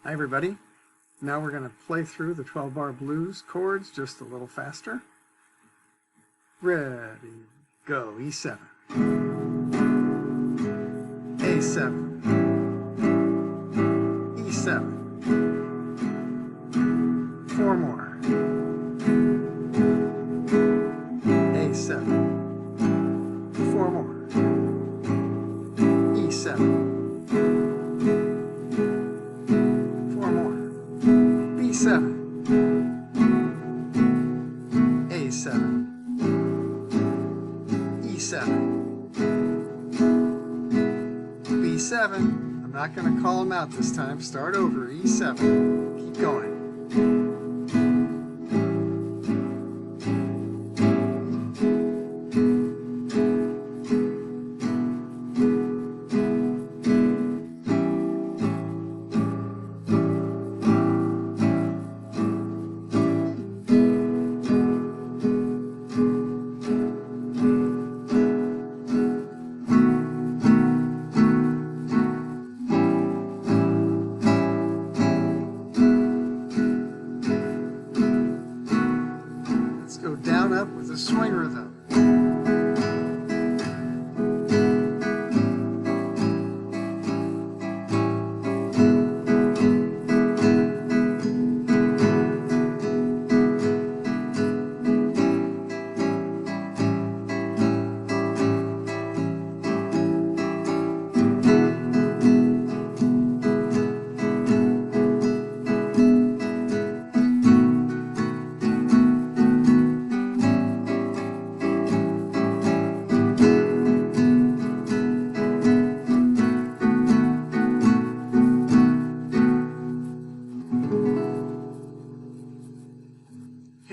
Hi everybody. Now we're going to play through the 12-bar blues chords just a little faster. Ready, go. E7, A7, E7, 4 more, A7, 4 more, E7, B7, A7, E7, B7. I'm not going to call them out this time. Start over. E7. Keep going. Go down up with a swing rhythm.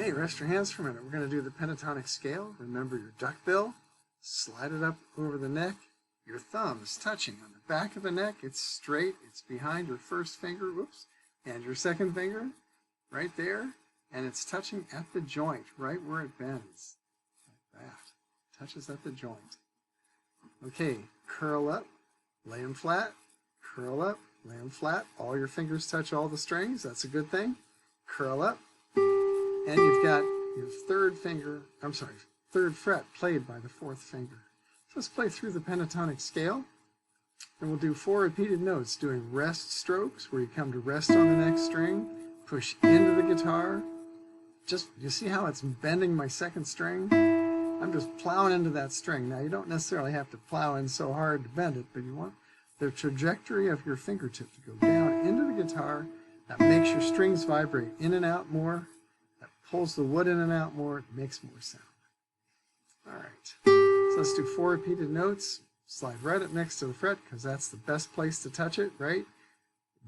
Okay, rest your hands for a minute. We're going to do the pentatonic scale. Remember your duck bill. Slide it up over the neck. Your thumb is touching on the back of the neck. It's straight. It's behind your first finger. Whoops. And your second finger right there. And it's touching at the joint, right where it bends. Like that. Touches at the joint. Okay, curl up. Lay them flat. Curl up. Lay them flat. All your fingers touch all the strings. That's a good thing. Curl up. And you've got your third fret played by the fourth finger. So let's play through the pentatonic scale. And we'll do 4 repeated notes, doing rest strokes, where you come to rest on the next string, push into the guitar. You see how it's bending my second string? I'm just plowing into that string. Now, you don't necessarily have to plow in so hard to bend it, but you want the trajectory of your fingertip to go down into the guitar. That makes your strings vibrate in and out more. Pulls the wood in and out more, it makes more sound. All right, so let's do 4 repeated notes. Slide right up next to the fret because that's the best place to touch it, right?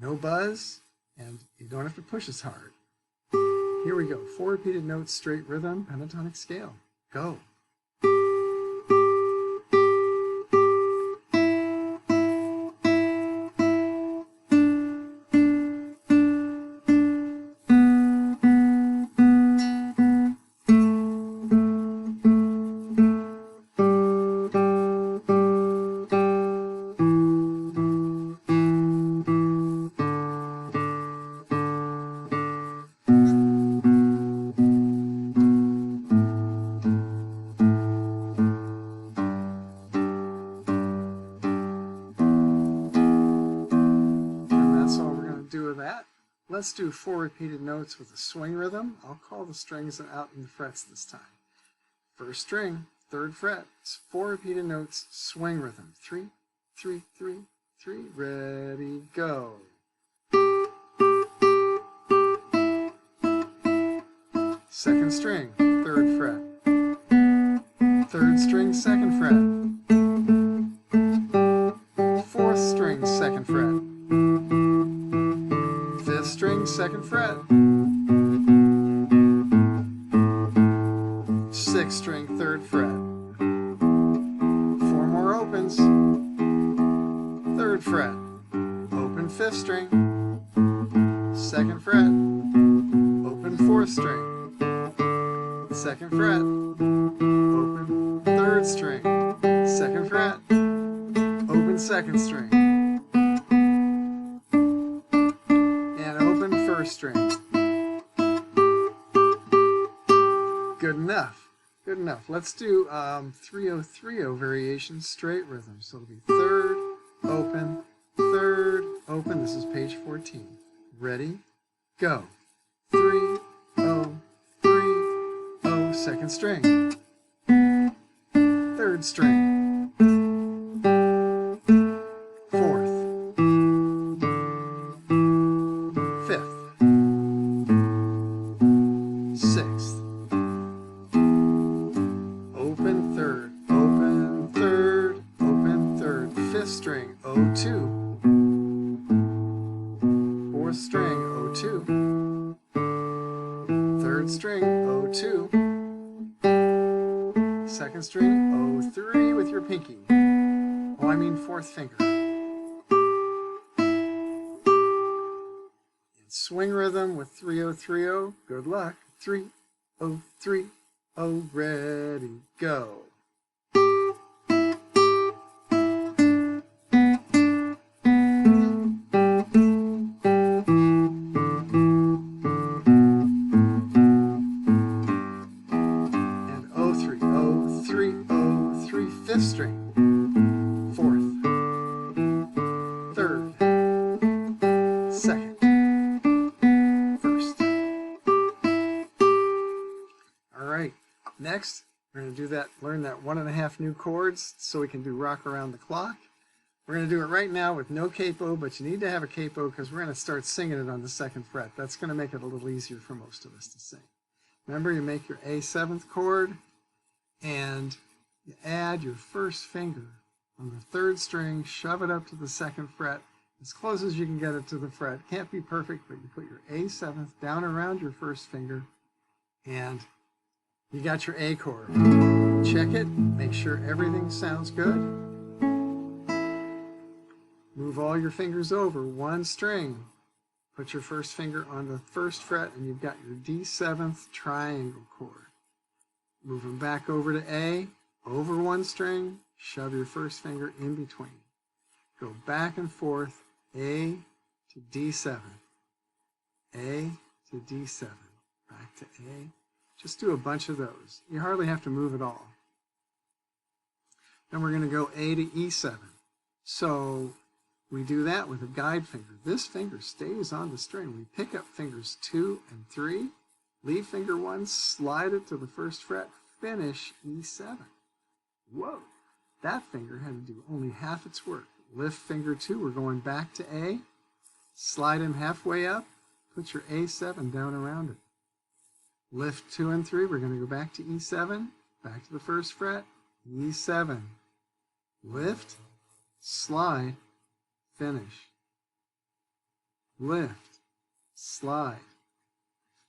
No buzz, and you don't have to push as hard. Here we go, 4 repeated notes, straight rhythm, pentatonic scale. Go. Let's do 4 repeated notes with a swing rhythm. I'll call the strings out in the frets this time. First string, 3rd fret. It's 4 repeated notes, swing rhythm. 3, 3, 3, 3. Ready, go. Second string, 3rd fret. 3rd string, 2nd fret. 4th string, 2nd fret. 5th string, 2nd fret. 6th string, 3rd fret. 4 more opens. 3rd fret. Open 5th string. 2nd fret. Open 4th string. 2nd fret. Open 3rd string. 2nd fret. Open 2nd string. first string. Good enough. Good enough. Let's do 3-0-3-0 variation straight rhythm. So it'll be third, open, third, open. This is page 14. Ready? Go. 3-0-3-0, second string. Third string. Fourth. Fifth. Sixth. Open third, open third, open third. Fifth string, O2. Fourth string, O2. Third string, O2. Second string, O3 with your pinky. Oh, I mean fourth finger. In swing rhythm with 3-0-3-0, good luck. 3-0-3-0, ready, go. Fifth string, fourth, third, second, first. All right, next we're going to do that, learn that 1.5 new chords so we can do rock around the clock. We're going to do it right now with no capo, but you need to have a capo because we're going to start singing it on the 2nd fret. That's going to make it a little easier for most of us to sing. Remember, you make your A7th chord and you add your first finger on the 3rd string, shove it up to the 2nd fret, as close as you can get it to the fret. Can't be perfect, but you put your A7th down around your 1st finger, and you got your A chord. Check it, make sure everything sounds good. Move all your fingers over, 1 string. Put your 1st finger on the 1st fret, and you've got your D7th triangle chord. Move them back over to A. Over 1 string, shove your 1st finger in between. Go back and forth, A to D7, A to D7, back to A. Just do a bunch of those. You hardly have to move at all. Then we're going to go A to E7. So we do that with a guide finger. This finger stays on the string. We pick up fingers 2 and 3, leave finger 1, slide it to the 1st fret, finish E7. Whoa, that finger had to do only half its work. Lift finger 2, we're going back to A, slide him halfway up, put your A7 down around it. Lift 2 and 3, we're going to go back to E7, back to the 1st fret, E7. Lift, slide, finish. Lift, slide,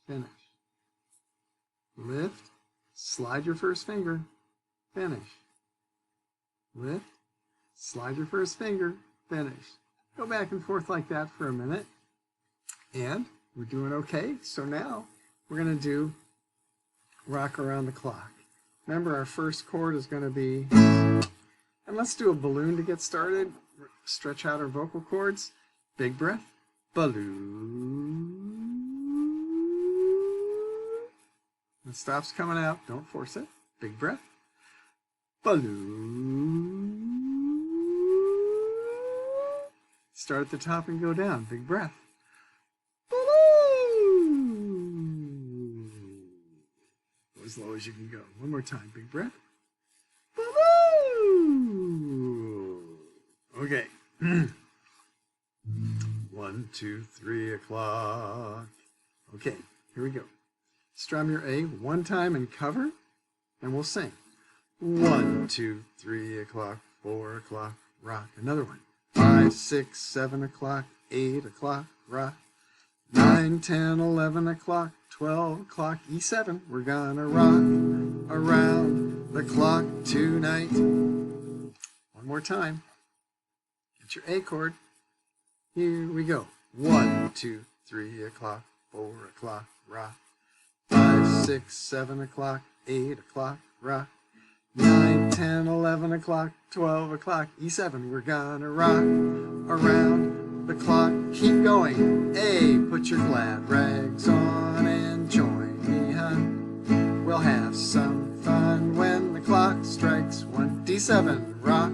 finish. Lift, slide your 1st finger, finish. Lift, slide your 1st finger, finish. Go back and forth like that for a minute. And we're doing okay. So now we're going to do rock around the clock. Remember, our 1st chord is going to be, and let's do a balloon to get started. Stretch out our vocal cords. Big breath. Balloon. It stops coming out. Don't force it. Big breath. Balloon. Start at the top and go down. Big breath. Balloon. Go as low as you can go. One more time. Big breath. Balloon. Okay. 1, 2, 3 o'clock. Okay, here we go. Strum your A 1 time and cover, and we'll sing. 1, 2, 3 o'clock, 4 o'clock, rock. Another one. 5, 6, 7 o'clock, 8 o'clock, rock. 9, 10, 11 o'clock, 12 o'clock, E7. We're gonna rock around the clock tonight. One more time. Get your A chord. Here we go. 1, 2, 3 o'clock, 4 o'clock, rock. 5, 6, 7 o'clock, 8 o'clock, rock. 9, 10, 11 o'clock, 12 o'clock, E7. We're gonna rock around the clock. Keep going. A. Put your glad rags on and join me, hun. We'll have some fun when the clock strikes 1. D7, rock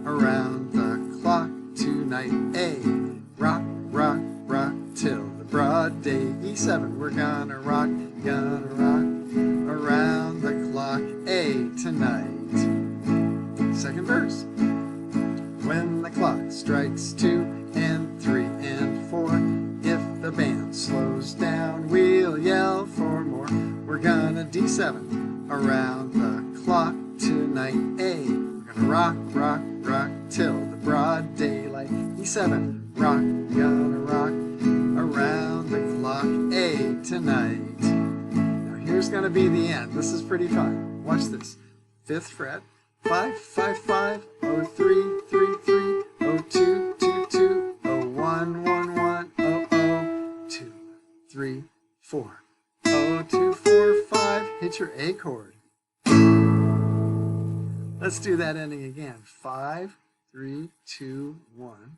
around the clock tonight. A, rock, rock, rock till the broad day. E7, we're gonna rock around the clock. A, tonight. Second verse. When the clock strikes 2 and 3 and 4, if the band slows down, we'll yell for more. We're gonna D7 around the clock tonight. A, we're gonna rock, rock, rock till the broad daylight. E7, rock, gonna rock around the clock. A, tonight. Now here's gonna be the end. This is pretty fun. Watch this. 5th fret. 5, 5, 5, 0, 3, 3, 3, 0, 2, 2, 2, 0, 1, 1, 1, 0, 0, 2, 3, 4, 0, 2, 4, 5. Hit your A chord. Let's do that ending again. 5, 3, 2, 1.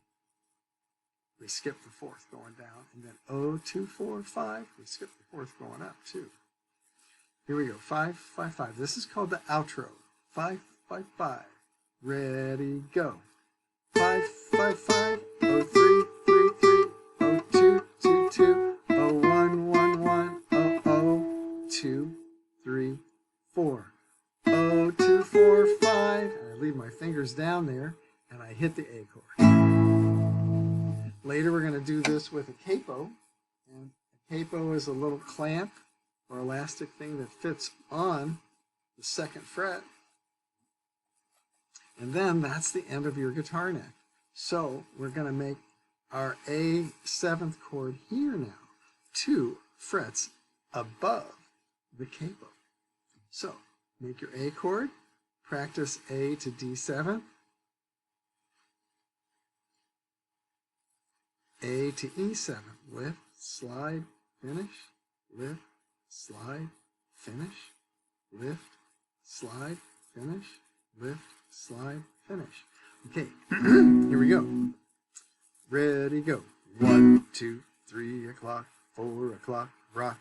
We skip the 4th going down, and then 0, 2, 4, 5. We skip the 4th going up too. Here we go. 5, 5, 5. This is called the outro. 5, 5, 5. Ready, go. 5, 5, 5. 0, 3, 3, 3. 0, 2, 2, 2. 0, 1, 1, 1. 0, 0, 2, 3, 4. 0, 2, 4, 5. And I leave my fingers down there, and I hit the A chord. Later, we're going to do this with a capo. And a capo is a little clamp or elastic thing that fits on the 2nd fret. And then that's the end of your guitar neck. So we're going to make our A 7th chord here now, 2 frets above the capo. So make your A chord, practice A to D7, A to E7, lift, slide, finish, lift, slide, finish, lift, slide, finish, lift, slide, finish. Okay, here we go. Ready, go. 1, 2, 3 o'clock, 4 o'clock, rock.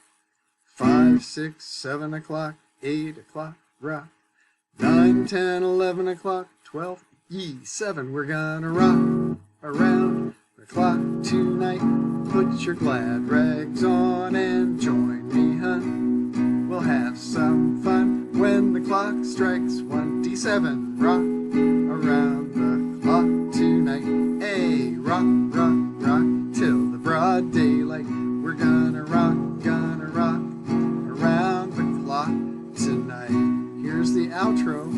5, 6, 7 o'clock, 8 o'clock, rock. 9, 10, 11 o'clock, 12, E7. We're gonna rock around the clock tonight. Put your glad rags on and join me, hun. We'll have some fun when the clock strikes 1. D7, rock around the clock tonight. A, rock, rock, rock till the broad daylight. We're gonna rock around the clock tonight. Here's the outro.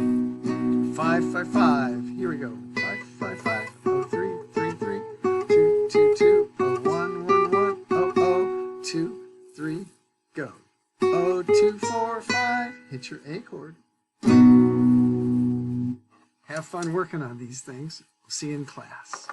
5, 5, 5. Here we go. 5, 5, 5. 0, 3, 3, 3. 2, 2, 2. 0, 1, 1, 1. 0, 0, 2, 3. Go. 0, 2, 4, 5. Hit your A chord. Have fun working on these things. We'll see you in class.